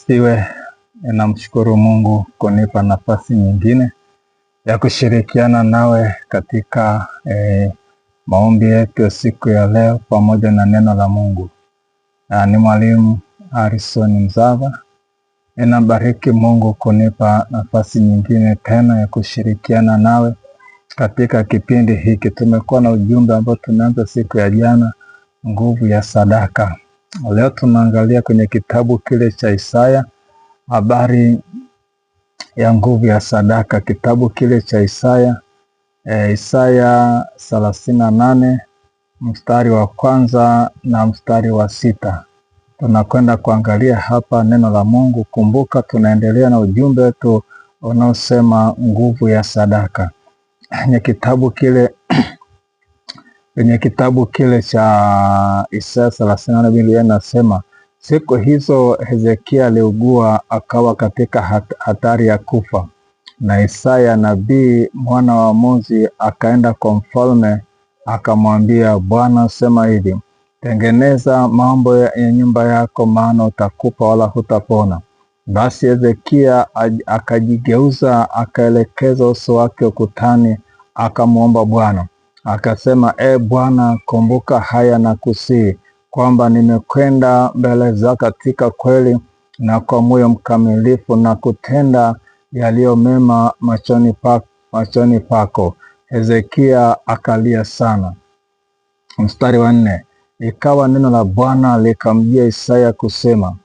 Siwe namshukuru Mungu kunipa nafasi nyingine ya kushirikiana nawe katika maombi yetu siku ya leo pamoja na neno la Mungu. Ni mwalimu Harrison Mzava. Ninabariki Mungu kunipa nafasi nyingine tena ya kushirikiana nawe katika kipindi hiki. Tumekuwa na ujumbe ambao tumeanza siku ya jana, nguvu ya sadaka. Leo tunaangalia kwenye kitabu kile cha Isaya, habari ya nguvu ya sadaka. Kitabu kile cha Isaya, Isaya 38 mstari wa kwanza na mstari wa 6. Tunakwenda kuangalia hapa neno la Mungu. Kumbuka tunaendelea na ujumbe wetu unaosema nguvu ya sadaka. Kwenye kitabu kile cha Isaya 38 Biblia inasema, siku hizo Hezekia aliugua akawa katika hatari ya kufa, na Isaya nabii mwana wa Amozi akaenda kwa mfalme akamwambia, Bwana sema hivi, tengeneza mambo ya nyumba yako, maana utakufa wala hutapona. Basi Hezekia akajigeuza akaelekeza uso wake ukutani akamwomba Bwana. Akasema, Bwana, kumbuka haya na kusihi, kwamba nimekwenda mbele zako katika kweli na kwa moyo mkamilifu na kutenda yaliyo mema machoni pako. Hezekia akalia sana. Mstari wa 4, ikawa neno la Bwana likamjia Isaya kusema.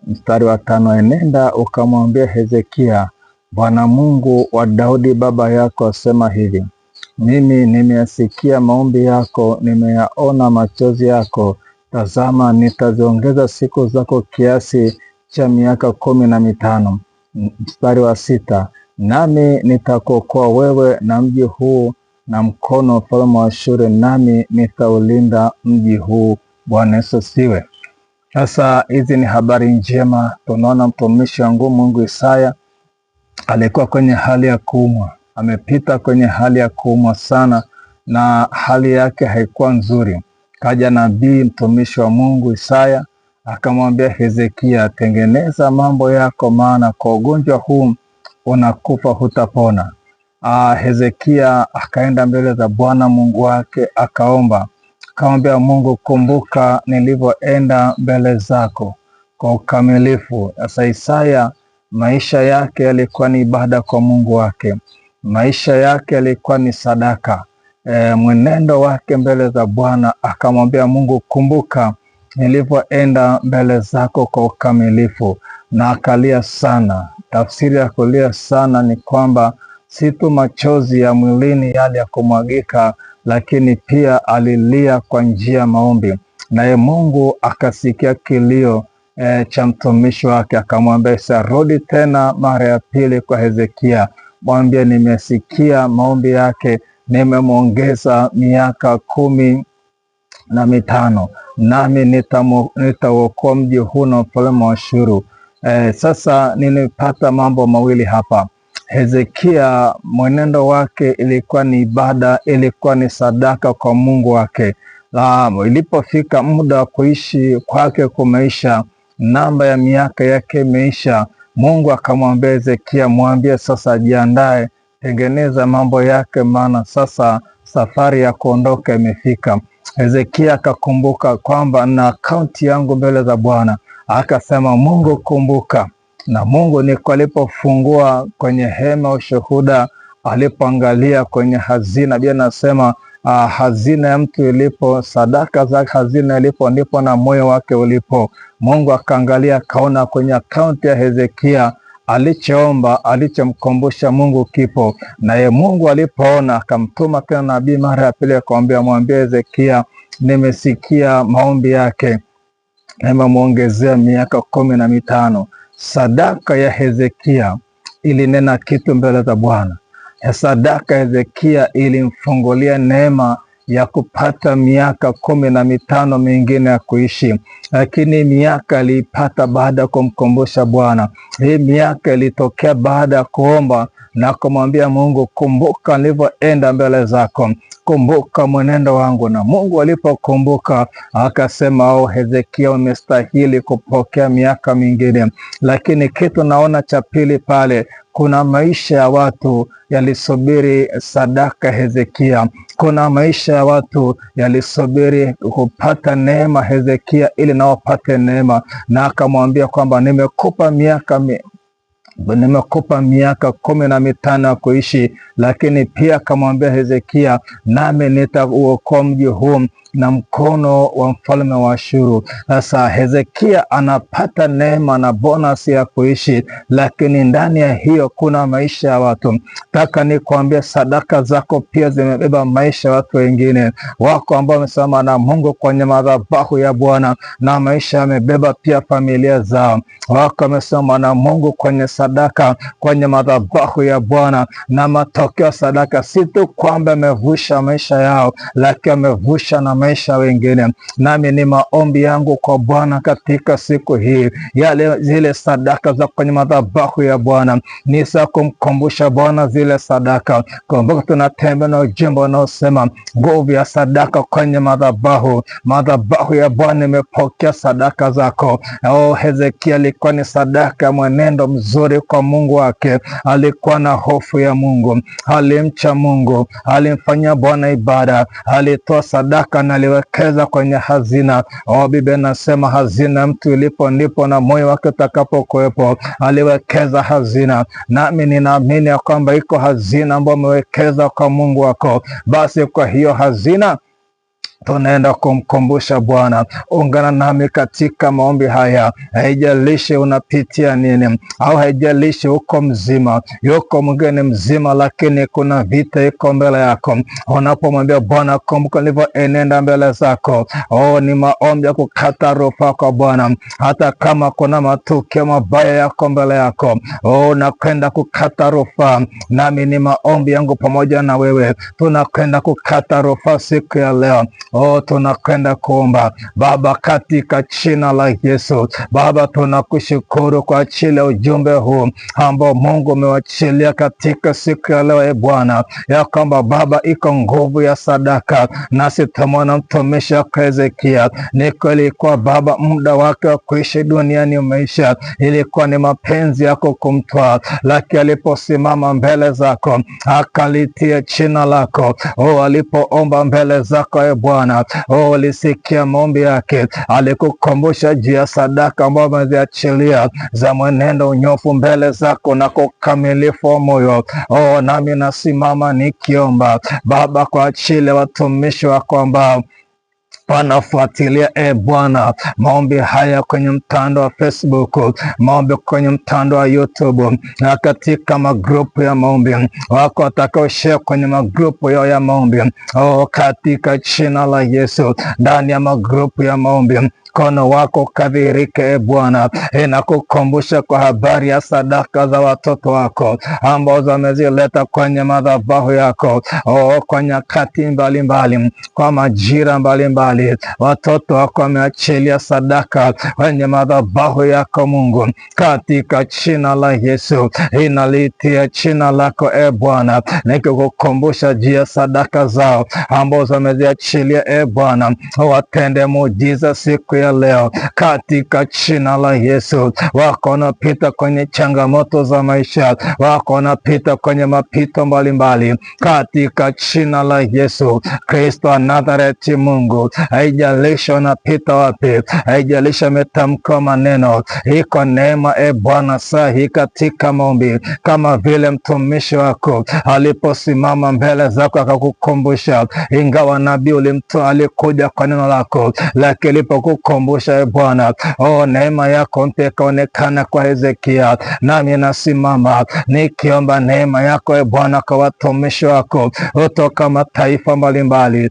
Mstari wa 5, enenda ukamwambia Hezekia, Bwana Mungu wa Daudi baba yako asema hivi, mimi nimeyasikia maombi yako, nimeyaona machozi yako. Tazama, nitaziongeza siku zako kiasi cha miaka 15. Mstari wa 6, nami nitakuokoa wewe na mji huu na mkono wa mfalme wa Ashuru, nami nitaulinda mji huu. Bwana Yesu asifiwe. Sasa hizi ni habari njema. Tunaona mtumishi wa Mungu Isaya alikuwa kwenye hali ya kuumwa. Amepita kwenye hali ya kuumwa sana na hali yake haikuwa nzuri. Kaja nabii mtumishi wa Mungu Isaya akamwambia Hezekia, tengeneza mambo yako, maana kwa ugonjwa huu unakufa hutapona. Hezekia akaenda mbele za Bwana Mungu wake akaomba. Akamwambia Mungu, kumbuka nilivyoenda mbele zako kwa ukamilifu. Sasa Isaya maisha yake yalikuwa ni ibada kwa Mungu wake. Maisha yake yalikuwa ni sadaka. Mwenendo wake mbele za Bwana, akamwambia Mungu, kumbuka nilivyoenda mbele zako kwa ukamilifu, na akalia sana. Tafsiri ya kulia sana ni kwamba si tu machozi ya mwilini yale ya kumwagika, lakini pia alilia kwa njia ya maombi. Naye Mungu akasikia kilio cha mtumishi wake, akamwambia rudi tena mara ya pili kwa Hezekia, mwambie nimesikia maombi yake, nimemwongeza miaka 15, nami nitauokoa mji huu na mfalme wa Ashuru. Sasa ninapata mambo mawili hapa. Hezekia mwenendo wake ilikuwa ni ibada, ilikuwa ni sadaka kwa Mungu wake. Ilipofika muda wa kuishi kwake kumeisha, namba ya miaka yake imeisha, Mungu akamwambia Hezekia, mwambie sasa jiandae, tengeneza mambo yake, maana sasa safari ya kuondoka imefika. Hezekia akakumbuka kwamba na akaunti yangu mbele za Bwana, akasema Mungu kumbuka. Na Mungu ndipo alipofungua kwenye hema ushuhuda, alipoangalia kwenye hazina. Biblia inasema hazina ya mtu ilipo, sadaka za hazina ilipo, ndipo na moyo wake ulipo. Mungu akaangalia akaona kwenye akaunti ya Hezekia alichoomba, alichomkumbusha Mungu kipo. Naye Mungu alipoona akamtuma tena nabii mara ya pili akamwambia, mwambie Hezekia nimesikia maombi yake, nimemwongezea miaka 15. Sadaka ya Hezekia ilinena kitu mbele za Bwana. Sadaka ya Hezekia ilimfungulia neema ya kupata miaka 15 mingine ya kuishi, lakini miaka aliipata baada ya kumkumbusha Bwana. Hii miaka ilitokea baada ya kuomba na kumwambia Mungu, kumbuka nilivyoenda mbele zako, kumbuka mwenendo wangu. Na Mungu alipokumbuka akasema, Hezekia, umestahili kupokea miaka mingine. Lakini kitu naona cha pili pale, kuna maisha ya watu yalisubiri sadaka Hezekia. Kuna maisha ya watu yalisubiri kupata neema Hezekia ili nao wapate neema, na akamwambia kwamba nimekupa miaka 15 ya kuishi, lakini pia akamwambia Hezekia, nami nitauokoa mji huu na mkono wa mfalme wa Ashuru. Sasa Hezekia anapata neema na bonus ya kuishi, lakini ndani ya hiyo kuna maisha ya watu. Nataka nikwambie, sadaka zako pia zimebeba maisha ya watu wengine. Wako ambao wamesimama na Mungu kwenye madhabahu ya Bwana na maisha yamebeba pia familia zao. Wako wamesimama na Mungu kwenye sadaka kwenye madhabahu ya Bwana, na matokeo sadaka si tu kwamba amevusha maisha yao, lakini amevusha na maisha wengine. Nami ni maombi yangu kwa Bwana katika siku hii, zile sadaka za kwenye madhabahu ya Bwana ni za kumkumbusha Bwana zile sadaka. Kumbuka tunatembea na ujumbe unaosema nguvu ya sadaka kwenye madhabahu. Madhabahu ya Bwana imepokea sadaka zako. Hezekia alikuwa ni sadaka ya mwenendo mzuri kwa Mungu wake. Alikuwa na hofu ya Mungu, alimcha Mungu, alimfanyia Bwana ibada, alitoa sadaka na aliwekeza kwenye hazina. Biblia inasema hazina mtu ilipo ndipo na moyo wake utakapokuwepo. Aliwekeza hazina, nami ninaamini ya kwamba iko hazina ambayo umewekeza kwa Mungu wako. Basi kwa hiyo hazina tunaenda kumkumbusha Bwana. Ungana nami katika maombi haya. Haijalishi unapitia nini, au haijalishi uko mzima, yuko mwingine mzima, lakini kuna vita iko mbele yako. Unapomwambia Bwana, kumbuka nilivyoenenda mbele zako, ni maombi ya kukata rufaa kwa Bwana. Hata kama kuna matukio mabaya yako mbele yako, unakwenda kukata rufaa. Nami ni maombi yangu pamoja na wewe, tunakwenda kukata rufaa siku ya leo. Tunakwenda kuomba. Baba, katika jina la Yesu, Baba, tunakushukuru kwa ajili ya ujumbe huu ambao Mungu umewachilia katika siku ya leo, Bwana, ya kwamba Baba, iko nguvu ya sadaka. Nasi tumwona mtumishi wa Hezekia. Ni kweli kwa Baba, muda wake wa kuishi duniani umeisha. Ilikuwa ni mapenzi yako kumtwaa, lakini aliposimama mbele zako akalitia jina lako. Alipoomba mbele zako, Bwana, ulisikia maombi yake. Alikukumbusha juu ya sadaka ambayo ameziachilia za mwenendo unyofu mbele zako na kwa ukamilifu wa moyo. Nami nasimama nikiomba Baba kwa ajili ya watumishi wako ambao wanafuatilia Bwana maombi haya kwenye mtandao wa Facebook, maombi kwenye mtandao wa YouTube na katika magrupu ya maombi. Wako watakao share kwenye magrupu yao ya maombi, katika jina la Yesu. Ndani ya magrupu ya maombi mkono wako kadhirike, Bwana. Inakukumbusha kwa habari ya sadaka za watoto wako ambazo wamezileta kwenye madhabahu yako, kwa nyakati mbalimbali, kwa majira mbalimbali. Watoto wako wameachilia sadaka kwenye madhabahu yako, Mungu, katika jina la Yesu. Inalitia jina lako, Bwana, nikikukumbusha juu ya sadaka zao ambazo wameziachilia, Bwana. Watende muujiza siku ya leo katika jina la Yesu. Wako wanapita kwenye changamoto za maisha, wako wanapita kwenye mapito mbalimbali, katika jina la Yesu Kristo wa Nazareti. Mungu, haijalishi wanapita wapi, haijalishi ametamka maneno, iko neema, Bwana, sahi katika maombi, kama vile mtumishi wako aliposimama mbele zako akakukumbusha. Ingawa nabii ulimtoa, alikuja kwa neno lako, lakini alipokukumbusha kukumbusha Bwana, neema yako mpya ikaonekana kwa Hezekia, nami nasimama nikiomba neema yako Bwana kwa watumishi wako kutoka mataifa mbalimbali,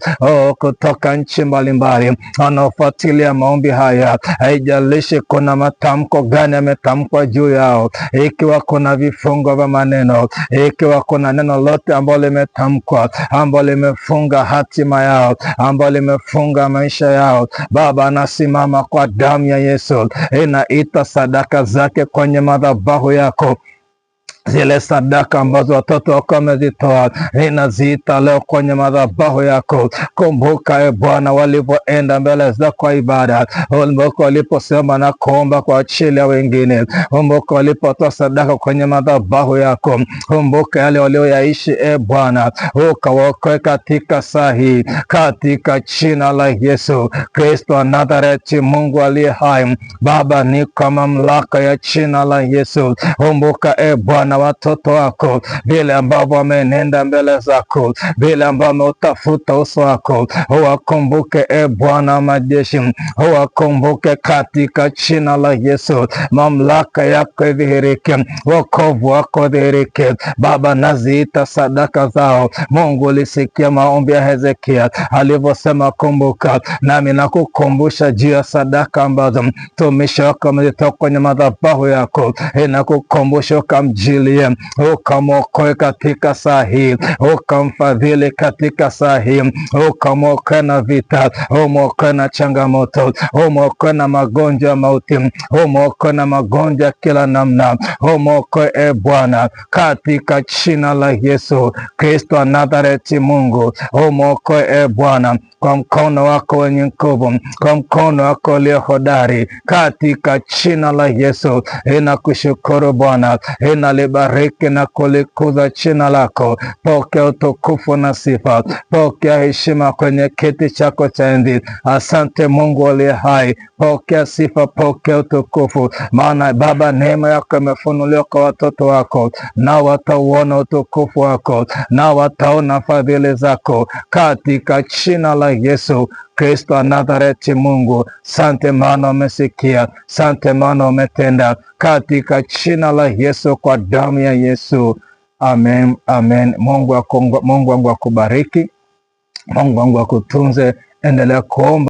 kutoka nchi mbalimbali wanaofuatilia maombi haya. Haijalishi kuna matamko gani yametamkwa juu yao, ikiwa kuna vifungo vya maneno, ikiwa kuna neno lote ambalo limetamkwa ambalo limefunga hatima yao, ambalo limefunga maisha yao, Baba, anasimama kwa damu ya Yesu, inaita sadaka zake kwenye madhabahu yako. Zile sadaka ambazo watoto wako wamezitoa, inaziita leo kwenye madhabahu yako. Kumbuka Bwana walivyoenda mbele zako kwa ibada, kumbuka waliposema na kuomba kwa ajili ya wengine, kumbuka walipotoa sadaka kwenye madhabahu yako, kumbuka yale walioyaishi Bwana, ukawaokoe katika saa hii, katika jina la Yesu Kristo wa Nazareti, Mungu aliye hai. Baba, ni kwa mamlaka ya jina la Yesu, kumbuka Bwana watoto wako vile ambavyo wamenenda mbele zako, vile ambavyo wameutafuta uso wako, uwakumbuke Bwana wa majeshi, uwakumbuke katika jina la Yesu. Mamlaka yako idhihirike, wokovu wako idhihirike. Baba, naziita sadaka zao. Mungu, ulisikia maombi ya Hezekia alivyosema kumbuka, nami nakukumbusha juu ya sadaka ambazo mtumishi wako amezitoa kwenye madhabahu yako. Nakukumbusha ukamjilie, ukamwokoe katika saa hii, ukamfadhili katika saa hii, ukamwokoe na vita, umwokoe na changamoto, umwokoe na magonjwa ya mauti, umwokoe na magonjwa kila namna, umwokoe Bwana katika jina la Yesu Kristo wa Nazareti. Mungu, umwokoe Bwana kwa mkono wako wenye nguvu, kwa mkono wako ulio hodari, katika jina la Yesu. Inakushukuru Bwana, inalibariki na kulikuza jina lako. Pokea utukufu na sifa, pokea heshima kwenye kiti chako cha enzi. Asante Mungu aliye hai, pokea sifa, pokea utukufu, maana Baba, neema yako imefunuliwa kwa watoto wako, na watauona utukufu wako, na wataona fadhili zako, katika jina la Yesu Kristo wa Nazareti. Mungu, sante maana umesikia, sante maana umetenda, katika jina la Yesu, kwa damu ya Yesu. Amen, amen. Mungu wangu akubariki, Mungu wangu akutunze. Endelea kuomba.